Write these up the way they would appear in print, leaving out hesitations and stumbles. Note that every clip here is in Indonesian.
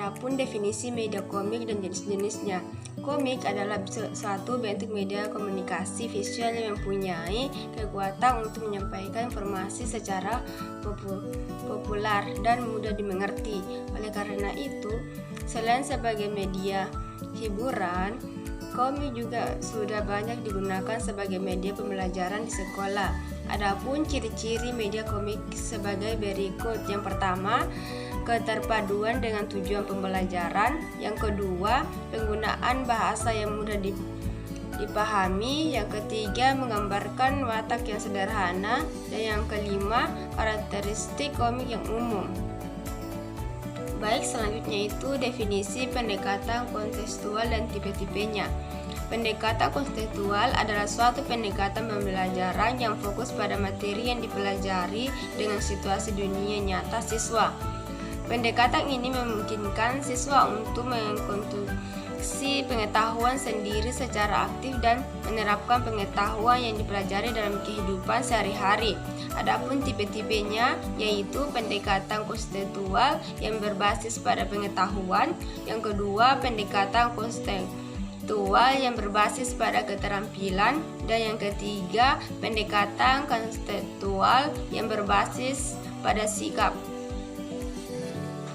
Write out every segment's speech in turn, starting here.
Adapun definisi media komik dan jenis-jenisnya. Komik adalah suatu bentuk media komunikasi visual yang mempunyai kekuatan untuk menyampaikan informasi secara populer dan mudah dimengerti. Oleh karena itu, selain sebagai media hiburan, komik juga sudah banyak digunakan sebagai media pembelajaran di sekolah. Adapun ciri-ciri media komik sebagai berikut. Yang pertama, keterpaduan dengan tujuan pembelajaran. Yang kedua, penggunaan bahasa yang mudah dipahami. Yang ketiga, menggambarkan watak yang sederhana. Dan yang kelima, karakteristik komik yang umum. Baik, selanjutnya itu definisi pendekatan kontekstual dan tipe-tipenya. Pendekatan kontekstual adalah suatu pendekatan pembelajaran yang fokus pada materi yang dipelajari dengan situasi dunia nyata siswa. Pendekatan ini memungkinkan siswa untuk mengkonsumsi pengetahuan sendiri secara aktif dan menerapkan pengetahuan yang dipelajari dalam kehidupan sehari-hari. Adapun tipe-tipenya yaitu pendekatan konseptual yang berbasis pada pengetahuan, yang kedua pendekatan konseptual yang berbasis pada keterampilan, dan yang ketiga pendekatan konseptual yang berbasis pada sikap.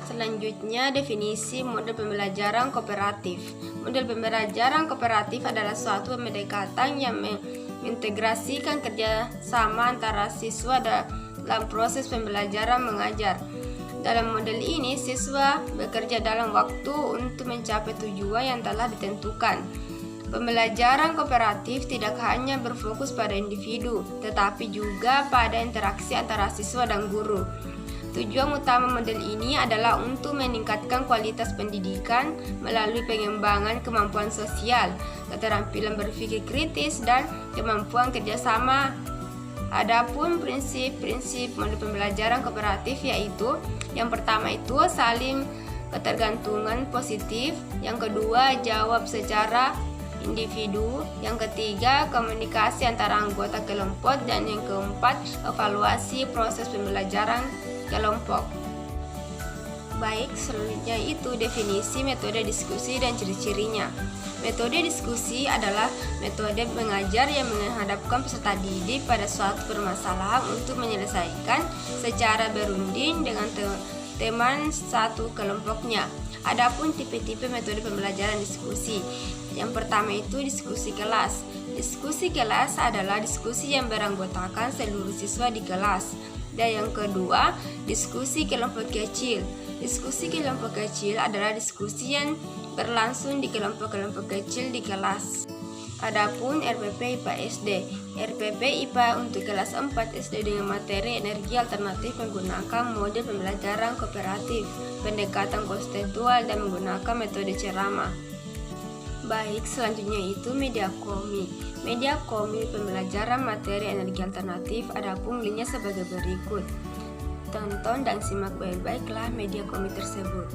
Selanjutnya, definisi model pembelajaran kooperatif. Model pembelajaran kooperatif adalah suatu pendekatan yang mengintegrasikan kerjasama antara siswa dalam proses pembelajaran mengajar. Dalam model ini, siswa bekerja dalam waktu untuk mencapai tujuan yang telah ditentukan. Pembelajaran kooperatif tidak hanya berfokus pada individu, tetapi juga pada interaksi antara siswa dan guru. Tujuan utama model ini adalah untuk meningkatkan kualitas pendidikan melalui pengembangan kemampuan sosial, keterampilan berpikir kritis, dan kemampuan kerjasama. Adapun prinsip-prinsip model pembelajaran kooperatif yaitu: yang pertama itu saling ketergantungan positif, yang kedua jawab secara individu, yang ketiga komunikasi antara anggota kelompok, dan yang keempat evaluasi proses pembelajaran kelompok. Baik, selanjutnya itu definisi metode diskusi dan ciri-cirinya. Metode diskusi adalah metode mengajar yang menghadapkan peserta didik pada suatu permasalahan untuk menyelesaikan secara berunding dengan teman satu kelompoknya. Adapun tipe-tipe metode pembelajaran diskusi. Yang pertama itu diskusi kelas. Diskusi kelas adalah diskusi yang beranggotakan seluruh siswa di kelas. Dan yang kedua, diskusi kelompok kecil. Diskusi kelompok kecil adalah diskusi yang berlangsung di kelompok-kelompok kecil di kelas. Adapun RPP IPA SD. RPP IPA untuk kelas 4 SD dengan materi energi alternatif menggunakan model pembelajaran kooperatif, pendekatan konseptual, dan menggunakan metode ceramah. Baik, selanjutnya itu media komik. Media komik pembelajaran materi energi alternatif, adapun linknya sebagai berikut. Tonton dan simak baik-baiklah media komik tersebut.